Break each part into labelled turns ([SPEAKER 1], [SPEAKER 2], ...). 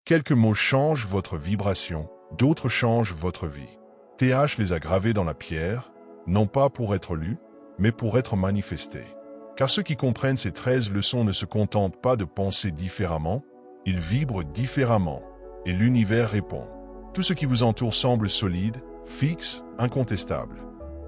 [SPEAKER 1] Quelques mots changent votre vibration, d'autres changent votre vie. TH les a gravés dans la pierre, non pas pour être lus, mais pour être manifestés. Car ceux qui comprennent ces 13 leçons ne se contentent pas de penser différemment, ils vibrent différemment, et l'univers répond. Tout ce qui vous entoure semble solide, fixe, incontestable.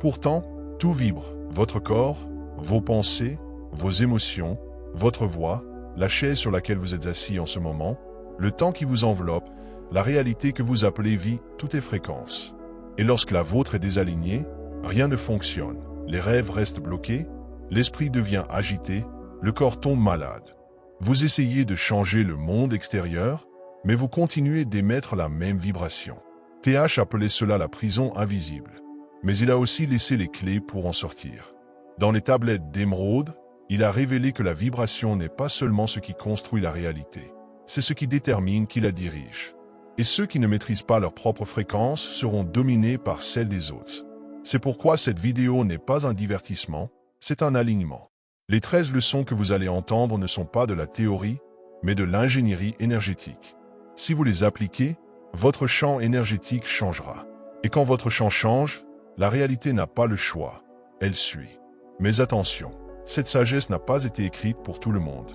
[SPEAKER 1] Pourtant, tout vibre, votre corps, vos pensées, vos émotions, votre voix, la chaise sur laquelle vous êtes assis en ce moment, le temps qui vous enveloppe, la réalité que vous appelez vie, tout est fréquence. Et lorsque la vôtre est désalignée, rien ne fonctionne. Les rêves restent bloqués, l'esprit devient agité, le corps tombe malade. Vous essayez de changer le monde extérieur, mais vous continuez d'émettre la même vibration. TH appelait cela la prison invisible. Mais il a aussi laissé les clés pour en sortir. Dans les tablettes d'émeraude, il a révélé que la vibration n'est pas seulement ce qui construit la réalité, c'est ce qui détermine qui la dirige. Et ceux qui ne maîtrisent pas leur propre fréquence seront dominés par celle des autres. C'est pourquoi cette vidéo n'est pas un divertissement, c'est un alignement. Les 13 leçons que vous allez entendre ne sont pas de la théorie, mais de l'ingénierie énergétique. Si vous les appliquez, votre champ énergétique changera. Et quand votre champ change, la réalité n'a pas le choix, elle suit. Mais attention, cette sagesse n'a pas été écrite pour tout le monde.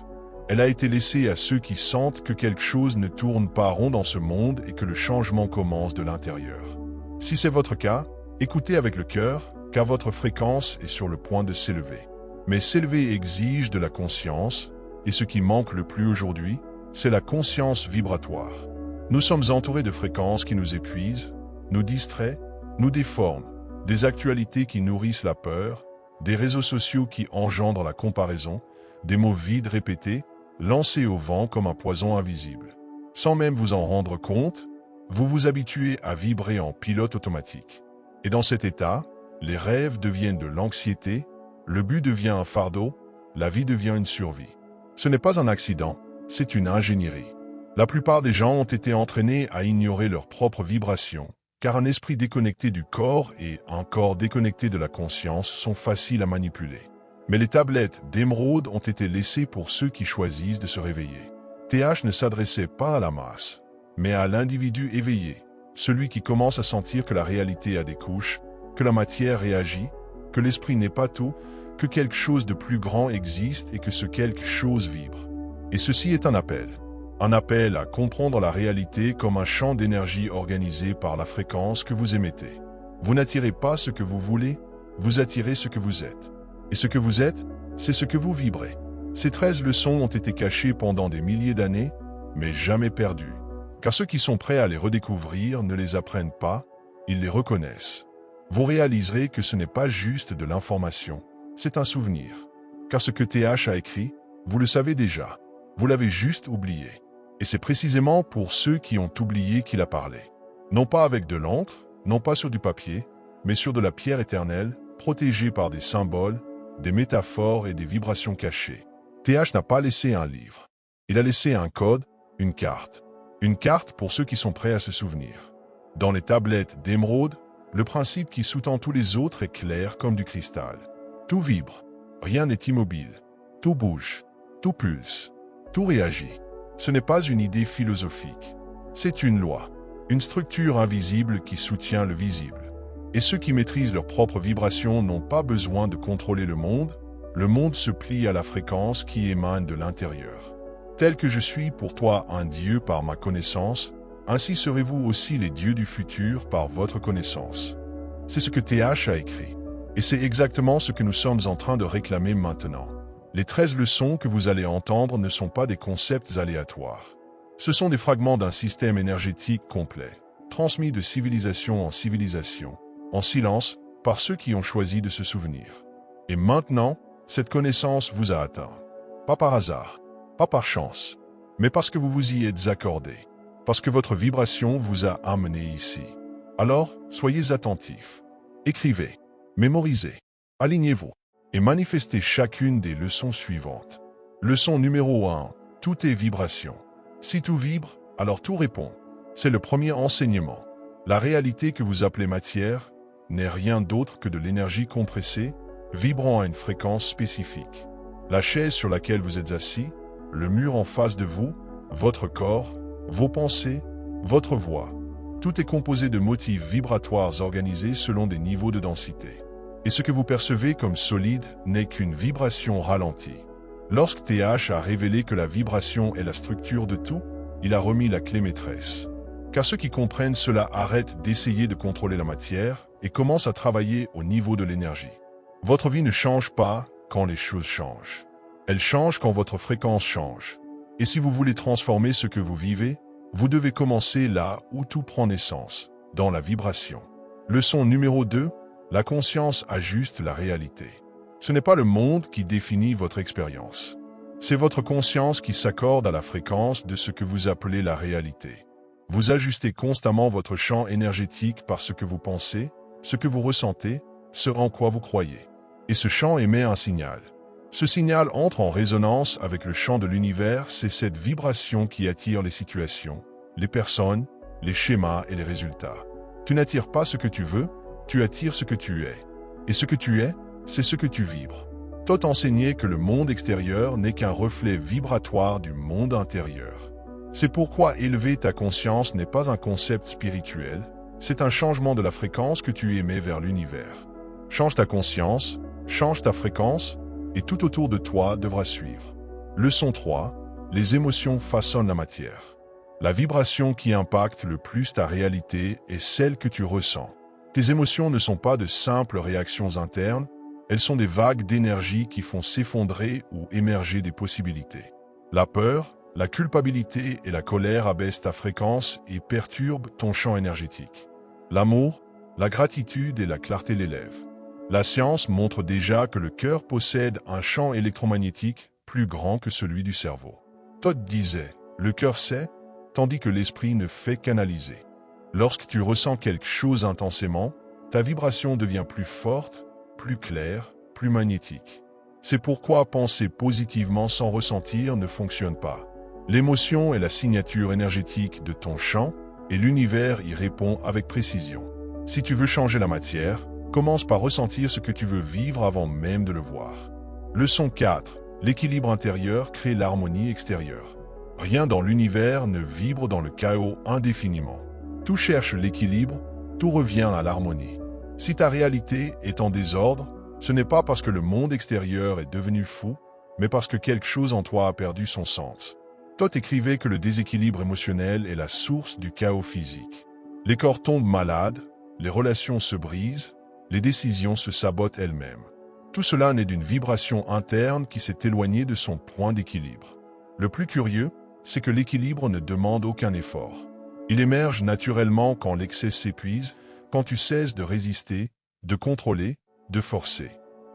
[SPEAKER 1] Elle a été laissée à ceux qui sentent que quelque chose ne tourne pas rond dans ce monde et que le changement commence de l'intérieur. Si c'est votre cas, écoutez avec le cœur, car votre fréquence est sur le point de s'élever. Mais s'élever exige de la conscience, et ce qui manque le plus aujourd'hui, c'est la conscience vibratoire. Nous sommes entourés de fréquences qui nous épuisent, nous distraient, nous déforment, des actualités qui nourrissent la peur, des réseaux sociaux qui engendrent la comparaison, des mots vides répétés, lancés au vent comme un poison invisible. Sans même vous en rendre compte, vous vous habituez à vibrer en pilote automatique. Et dans cet état, les rêves deviennent de l'anxiété, le but devient un fardeau, la vie devient une survie. Ce n'est pas un accident, c'est une ingénierie. La plupart des gens ont été entraînés à ignorer leurs propres vibrations, car un esprit déconnecté du corps et un corps déconnecté de la conscience sont faciles à manipuler. Mais les tablettes d'émeraude ont été laissées pour ceux qui choisissent de se réveiller. TH ne s'adressait pas à la masse, mais à l'individu éveillé, celui qui commence à sentir que la réalité a des couches, que la matière réagit, que l'esprit n'est pas tout, que quelque chose de plus grand existe et que ce quelque chose vibre. Et ceci est un appel à comprendre la réalité comme un champ d'énergie organisé par la fréquence que vous émettez. Vous n'attirez pas ce que vous voulez, vous attirez ce que vous êtes. Et ce que vous êtes, c'est ce que vous vibrez. Ces 13 leçons ont été cachées pendant des milliers d'années, mais jamais perdues. Car ceux qui sont prêts à les redécouvrir ne les apprennent pas, ils les reconnaissent. Vous réaliserez que ce n'est pas juste de l'information, c'est un souvenir. Car ce que TH a écrit, vous le savez déjà, vous l'avez juste oublié. Et c'est précisément pour ceux qui ont oublié qu'il a parlé. Non pas avec de l'encre, non pas sur du papier, mais sur de la pierre éternelle, protégée par des symboles, des métaphores et des vibrations cachées. TH n'a pas laissé un livre. Il a laissé un code, une carte. Une carte pour ceux qui sont prêts à se souvenir. Dans les tablettes d'émeraude, le principe qui sous-tend tous les autres est clair comme du cristal. Tout vibre, rien n'est immobile. Tout bouge, tout pulse, tout réagit. Ce n'est pas une idée philosophique. C'est une loi, une structure invisible qui soutient le visible. Et ceux qui maîtrisent leurs propres vibrations n'ont pas besoin de contrôler le monde se plie à la fréquence qui émane de l'intérieur. Tel que je suis pour toi un Dieu par ma connaissance, ainsi serez-vous aussi les dieux du futur par votre connaissance. C'est ce que TH a écrit. Et c'est exactement ce que nous sommes en train de réclamer maintenant. Les 13 leçons que vous allez entendre ne sont pas des concepts aléatoires. Ce sont des fragments d'un système énergétique complet, transmis de civilisation en civilisation, en silence, par ceux qui ont choisi de se souvenir. Et maintenant, cette connaissance vous a atteint. Pas par hasard, pas par chance, mais parce que vous vous y êtes accordé, parce que votre vibration vous a amené ici. Alors, soyez attentifs. Écrivez, mémorisez, alignez-vous et manifestez chacune des leçons suivantes. Leçon numéro 1, tout est vibration. Si tout vibre, alors tout répond. C'est le premier enseignement. La réalité que vous appelez matière n'est rien d'autre que de l'énergie compressée, vibrant à une fréquence spécifique. La chaise sur laquelle vous êtes assis, le mur en face de vous, votre corps, vos pensées, votre voix. Tout est composé de motifs vibratoires organisés selon des niveaux de densité. Et ce que vous percevez comme solide n'est qu'une vibration ralentie. Lorsque TH a révélé que la vibration est la structure de tout, il a remis la clé maîtresse. Car ceux qui comprennent cela arrêtent d'essayer de contrôler la matière et commencent à travailler au niveau de l'énergie. Votre vie ne change pas quand les choses changent. Elle change quand votre fréquence change. Et si vous voulez transformer ce que vous vivez, vous devez commencer là où tout prend naissance, dans la vibration. Leçon numéro 2, la conscience ajuste la réalité. Ce n'est pas le monde qui définit votre expérience. C'est votre conscience qui s'accorde à la fréquence de ce que vous appelez la réalité. Vous ajustez constamment votre champ énergétique par ce que vous pensez, ce que vous ressentez, ce en quoi vous croyez. Et ce champ émet un signal. Ce signal entre en résonance avec le champ de l'univers, c'est cette vibration qui attire les situations, les personnes, les schémas et les résultats. Tu n'attires pas ce que tu veux, tu attires ce que tu es. Et ce que tu es, c'est ce que tu vibres. Tot enseignait que le monde extérieur n'est qu'un reflet vibratoire du monde intérieur. C'est pourquoi élever ta conscience n'est pas un concept spirituel, c'est un changement de la fréquence que tu émets vers l'univers. Change ta conscience, change ta fréquence, et tout autour de toi devra suivre. Leçon 3. Les émotions façonnent la matière. La vibration qui impacte le plus ta réalité est celle que tu ressens. Tes émotions ne sont pas de simples réactions internes, elles sont des vagues d'énergie qui font s'effondrer ou émerger des possibilités. La peur, la culpabilité et la colère abaissent ta fréquence et perturbent ton champ énergétique. L'amour, la gratitude et la clarté l'élèvent. La science montre déjà que le cœur possède un champ électromagnétique plus grand que celui du cerveau. Todd disait, le cœur sait, tandis que l'esprit ne fait qu'analyser. Lorsque tu ressens quelque chose intensément, ta vibration devient plus forte, plus claire, plus magnétique. C'est pourquoi penser positivement sans ressentir ne fonctionne pas. L'émotion est la signature énergétique de ton champ et l'univers y répond avec précision. Si tu veux changer la matière, commence par ressentir ce que tu veux vivre avant même de le voir. Leçon 4. L'équilibre intérieur crée l'harmonie extérieure. Rien dans l'univers ne vibre dans le chaos indéfiniment. Tout cherche l'équilibre, tout revient à l'harmonie. Si ta réalité est en désordre, ce n'est pas parce que le monde extérieur est devenu fou, mais parce que quelque chose en toi a perdu son sens. Tot écrivait que le déséquilibre émotionnel est la source du chaos physique. Les corps tombent malades, les relations se brisent, les décisions se sabotent elles-mêmes. Tout cela naît d'une vibration interne qui s'est éloignée de son point d'équilibre. Le plus curieux, c'est que l'équilibre ne demande aucun effort. Il émerge naturellement quand l'excès s'épuise, quand tu cesses de résister, de contrôler, de forcer,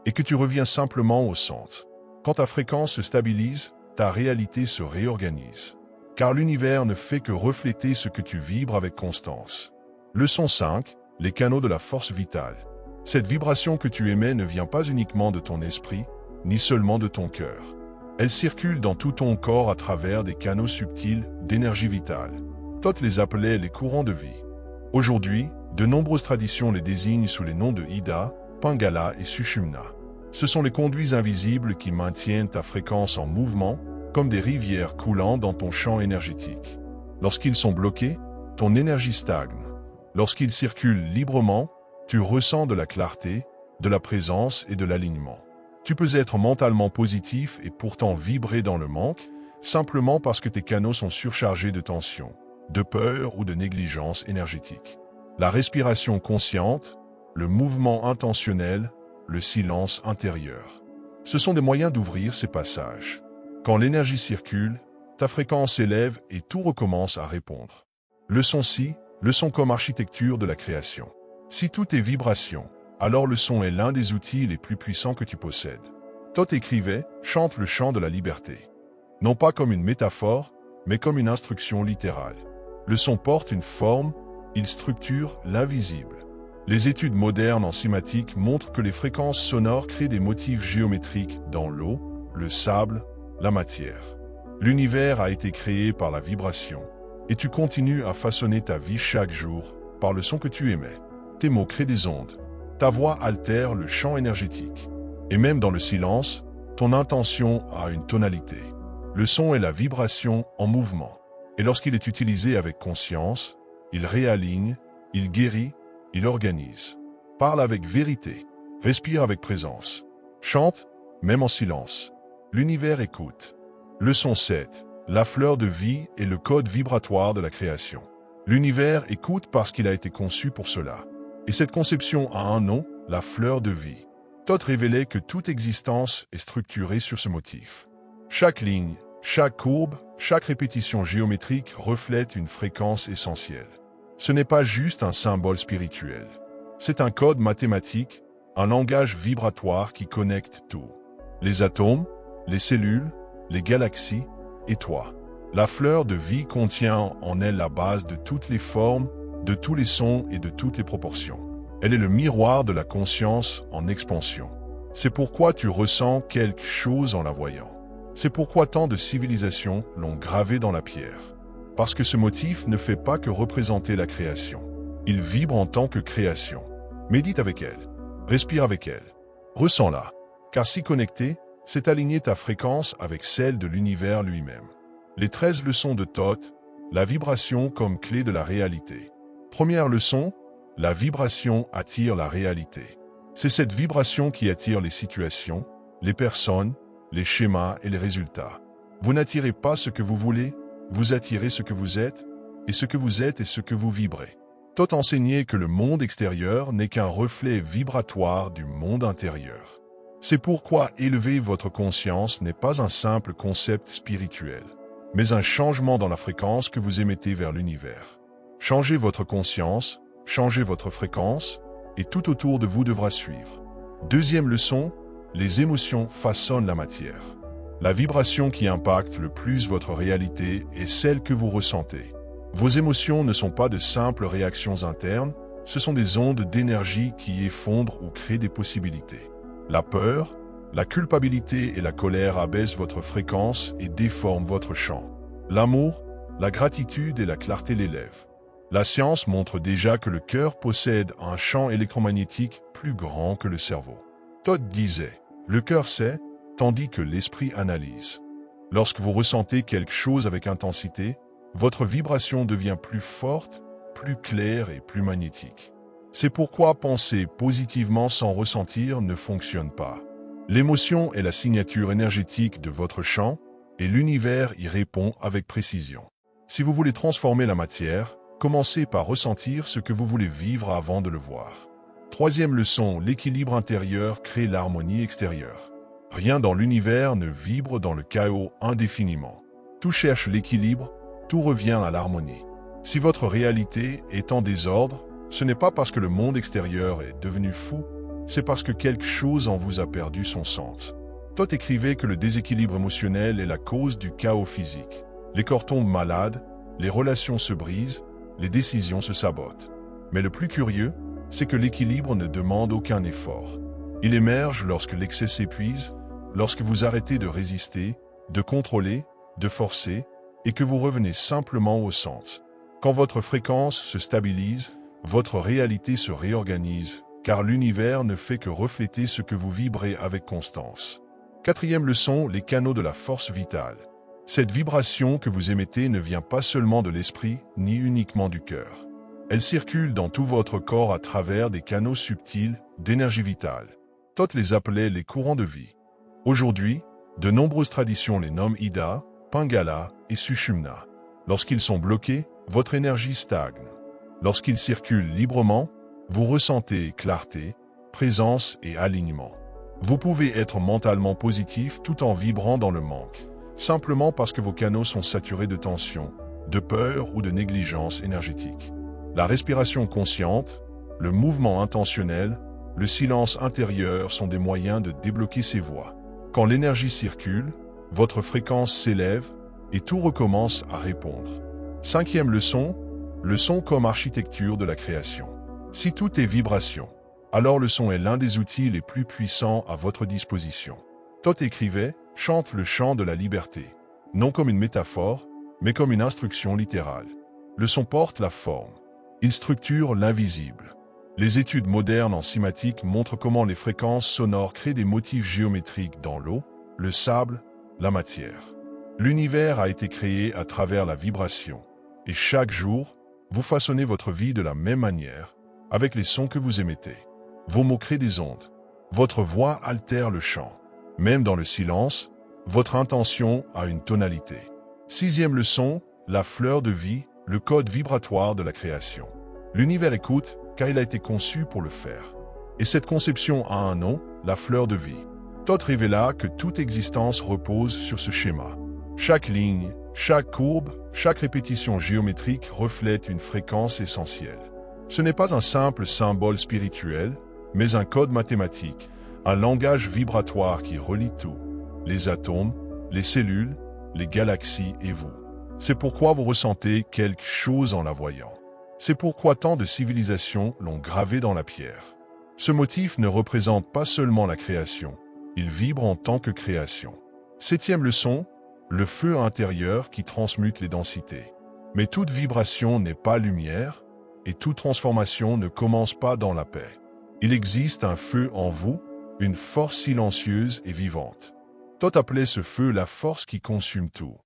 [SPEAKER 1] et que tu reviens simplement au centre. Quand ta fréquence se stabilise, ta réalité se réorganise. Car l'univers ne fait que refléter ce que tu vibres avec constance. Leçon 5. Les canaux de la force vitale. Cette vibration que tu émets ne vient pas uniquement de ton esprit, ni seulement de ton cœur. Elle circule dans tout ton corps à travers des canaux subtils d'énergie vitale. Tot les appelait les courants de vie. Aujourd'hui, de nombreuses traditions les désignent sous les noms de Ida, Pingala et Sushumna. Ce sont les conduits invisibles qui maintiennent ta fréquence en mouvement, comme des rivières coulant dans ton champ énergétique. Lorsqu'ils sont bloqués, ton énergie stagne. Lorsqu'ils circulent librement, tu ressens de la clarté, de la présence et de l'alignement. Tu peux être mentalement positif et pourtant vibrer dans le manque, simplement parce que tes canaux sont surchargés de tension, de peur ou de négligence énergétique. La respiration consciente, le mouvement intentionnel, le silence intérieur. Ce sont des moyens d'ouvrir ces passages. Quand l'énergie circule, ta fréquence s'élève et tout recommence à répondre. Leçon 6, le son comme architecture de la création. Si tout est vibration, alors le son est l'un des outils les plus puissants que tu possèdes. Tot écrivait « Chante le chant de la liberté ». Non pas comme une métaphore, mais comme une instruction littérale. Le son porte une forme, il structure l'invisible. Les études modernes en cinématique montrent que les fréquences sonores créent des motifs géométriques dans l'eau, le sable, la matière. L'univers a été créé par la vibration, et tu continues à façonner ta vie chaque jour par le son que tu émets. Tes mots créent des ondes. Ta voix altère le champ énergétique. Et même dans le silence, ton intention a une tonalité. Le son est la vibration en mouvement. Et lorsqu'il est utilisé avec conscience, il réaligne, il guérit, il organise. Parle avec vérité, respire avec présence, chante, même en silence. L'univers écoute. Leçon 7. La fleur de vie est le code vibratoire de la création. L'univers écoute parce qu'il a été conçu pour cela. Et cette conception a un nom, la fleur de vie. Thoth révélait que toute existence est structurée sur ce motif. Chaque ligne, chaque courbe, chaque répétition géométrique reflète une fréquence essentielle. Ce n'est pas juste un symbole spirituel. C'est un code mathématique, un langage vibratoire qui connecte tout. Les atomes, les cellules, les galaxies et toi. La fleur de vie contient en elle la base de toutes les formes, de tous les sons et de toutes les proportions. Elle est le miroir de la conscience en expansion. C'est pourquoi tu ressens quelque chose en la voyant. C'est pourquoi tant de civilisations l'ont gravée dans la pierre. Parce que ce motif ne fait pas que représenter la création. Il vibre en tant que création. Médite avec elle. Respire avec elle. Ressens-la. Car s'y connecter, c'est aligner ta fréquence avec celle de l'univers lui-même. Les 13 leçons de Thoth, la vibration comme clé de la réalité. Première leçon, la vibration attire la réalité. C'est cette vibration qui attire les situations, les personnes, les schémas et les résultats. Vous n'attirez pas ce que vous voulez, vous attirez ce que vous êtes, et ce que vous êtes est ce que vous vibrez. Thoth enseignait que le monde extérieur n'est qu'un reflet vibratoire du monde intérieur. C'est pourquoi élever votre conscience n'est pas un simple concept spirituel, mais un changement dans la fréquence que vous émettez vers l'univers. Changez votre conscience, changez votre fréquence, et tout autour de vous devra suivre. Deuxième leçon, les émotions façonnent la matière. La vibration qui impacte le plus votre réalité est celle que vous ressentez. Vos émotions ne sont pas de simples réactions internes, ce sont des ondes d'énergie qui effondrent ou créent des possibilités. La peur, la culpabilité et la colère abaissent votre fréquence et déforment votre champ. L'amour, la gratitude et la clarté l'élèvent. La science montre déjà que le cœur possède un champ électromagnétique plus grand que le cerveau. Thoth disait, le cœur sait, tandis que l'esprit analyse. Lorsque vous ressentez quelque chose avec intensité, votre vibration devient plus forte, plus claire et plus magnétique. C'est pourquoi penser positivement sans ressentir ne fonctionne pas. L'émotion est la signature énergétique de votre champ et l'univers y répond avec précision. Si vous voulez transformer la matière, commencez par ressentir ce que vous voulez vivre avant de le voir. Troisième leçon, l'équilibre intérieur crée l'harmonie extérieure. Rien dans l'univers ne vibre dans le chaos indéfiniment. Tout cherche l'équilibre, tout revient à l'harmonie. Si votre réalité est en désordre, ce n'est pas parce que le monde extérieur est devenu fou, c'est parce que quelque chose en vous a perdu son sens. Thoth écrivait que le déséquilibre émotionnel est la cause du chaos physique. Les corps tombent malades, les relations se brisent, les décisions se sabotent. Mais le plus curieux, c'est que l'équilibre ne demande aucun effort. Il émerge lorsque l'excès s'épuise, lorsque vous arrêtez de résister, de contrôler, de forcer, et que vous revenez simplement au centre. Quand votre fréquence se stabilise, votre réalité se réorganise, car l'univers ne fait que refléter ce que vous vibrez avec constance. Quatrième leçon, les canaux de la force vitale. Cette vibration que vous émettez ne vient pas seulement de l'esprit, ni uniquement du cœur. Elle circule dans tout votre corps à travers des canaux subtils d'énergie vitale. Thoth les appelait les courants de vie. Aujourd'hui, de nombreuses traditions les nomment Ida, Pingala et Sushumna. Lorsqu'ils sont bloqués, votre énergie stagne. Lorsqu'ils circulent librement, vous ressentez clarté, présence et alignement. Vous pouvez être mentalement positif tout en vibrant dans le manque, simplement parce que vos canaux sont saturés de tension, de peur ou de négligence énergétique. La respiration consciente, le mouvement intentionnel, le silence intérieur sont des moyens de débloquer ces voies. Quand l'énergie circule, votre fréquence s'élève et tout recommence à répondre. Cinquième leçon, le son comme architecture de la création. Si tout est vibration, alors le son est l'un des outils les plus puissants à votre disposition. Thoth écrivait « Chante le chant de la liberté », non comme une métaphore, mais comme une instruction littérale. Le son porte la forme. Il structure l'invisible. Les études modernes en cinématique montrent comment les fréquences sonores créent des motifs géométriques dans l'eau, le sable, la matière. L'univers a été créé à travers la vibration. Et chaque jour, vous façonnez votre vie de la même manière, avec les sons que vous émettez. Vos mots créent des ondes. Votre voix altère le chant. Même dans le silence, votre intention a une tonalité. 6e leçon, la fleur de vie, le code vibratoire de la création. L'univers écoute car il a été conçu pour le faire. Et cette conception a un nom, la fleur de vie. Thoth révéla que toute existence repose sur ce schéma. Chaque ligne, chaque courbe, chaque répétition géométrique reflète une fréquence essentielle. Ce n'est pas un simple symbole spirituel, mais un code mathématique, un langage vibratoire qui relie tout. Les atomes, les cellules, les galaxies et vous. C'est pourquoi vous ressentez quelque chose en la voyant. C'est pourquoi tant de civilisations l'ont gravé dans la pierre. Ce motif ne représente pas seulement la création, il vibre en tant que création. 7e leçon, le feu intérieur qui transmute les densités. Mais toute vibration n'est pas lumière, et toute transformation ne commence pas dans la paix. Il existe un feu en vous, une force silencieuse et vivante. Thoth appelait ce feu la force qui consume tout.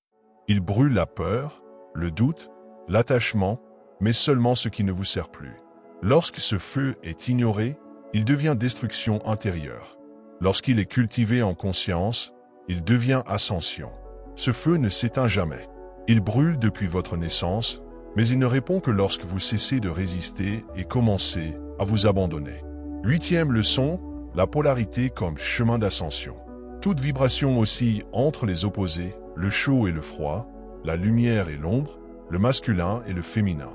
[SPEAKER 1] Il brûle la peur, le doute, l'attachement, mais seulement ce qui ne vous sert plus. Lorsque ce feu est ignoré, il devient destruction intérieure. Lorsqu'il est cultivé en conscience, il devient ascension. Ce feu ne s'éteint jamais. Il brûle depuis votre naissance, mais il ne répond que lorsque vous cessez de résister et commencez à vous abandonner. 8e leçon, la polarité comme chemin d'ascension. Toute vibration oscille entre les opposés, le chaud et le froid, la lumière et l'ombre, le masculin et le féminin.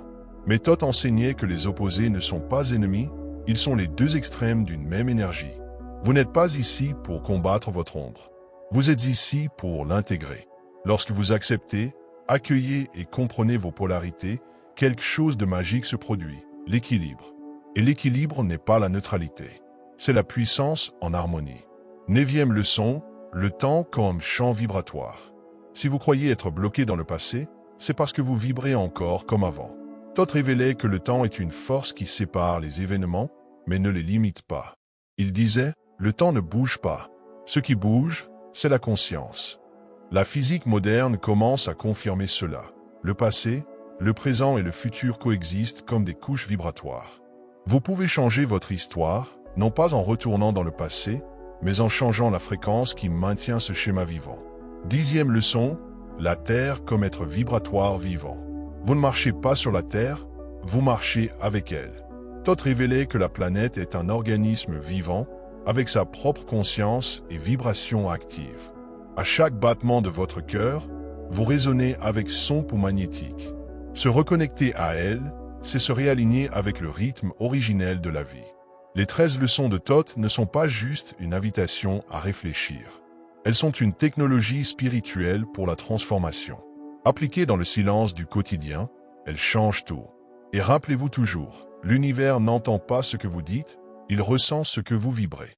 [SPEAKER 1] Mais Thoth enseignait que les opposés ne sont pas ennemis, ils sont les deux extrêmes d'une même énergie. Vous n'êtes pas ici pour combattre votre ombre. Vous êtes ici pour l'intégrer. Lorsque vous acceptez, accueillez et comprenez vos polarités, quelque chose de magique se produit, l'équilibre. Et l'équilibre n'est pas la neutralité. C'est la puissance en harmonie. 9e leçon, le temps comme champ vibratoire. Si vous croyez être bloqué dans le passé, c'est parce que vous vibrez encore comme avant. Thoth révélait que le temps est une force qui sépare les événements, mais ne les limite pas. Il disait, le temps ne bouge pas. Ce qui bouge, c'est la conscience. La physique moderne commence à confirmer cela. Le passé, le présent et le futur coexistent comme des couches vibratoires. Vous pouvez changer votre histoire, non pas en retournant dans le passé, mais en changeant la fréquence qui maintient ce schéma vivant. 10e leçon, la Terre comme être vibratoire vivant. Vous ne marchez pas sur la Terre, vous marchez avec elle. Thoth révélait que la planète est un organisme vivant, avec sa propre conscience et vibration active. À chaque battement de votre cœur, vous résonnez avec son pouls magnétique. Se reconnecter à elle, c'est se réaligner avec le rythme originel de la vie. Les 13 leçons de Thoth ne sont pas juste une invitation à réfléchir. Elles sont une technologie spirituelle pour la transformation. Appliquées dans le silence du quotidien, elles changent tout. Et rappelez-vous toujours, l'univers n'entend pas ce que vous dites, il ressent ce que vous vibrez.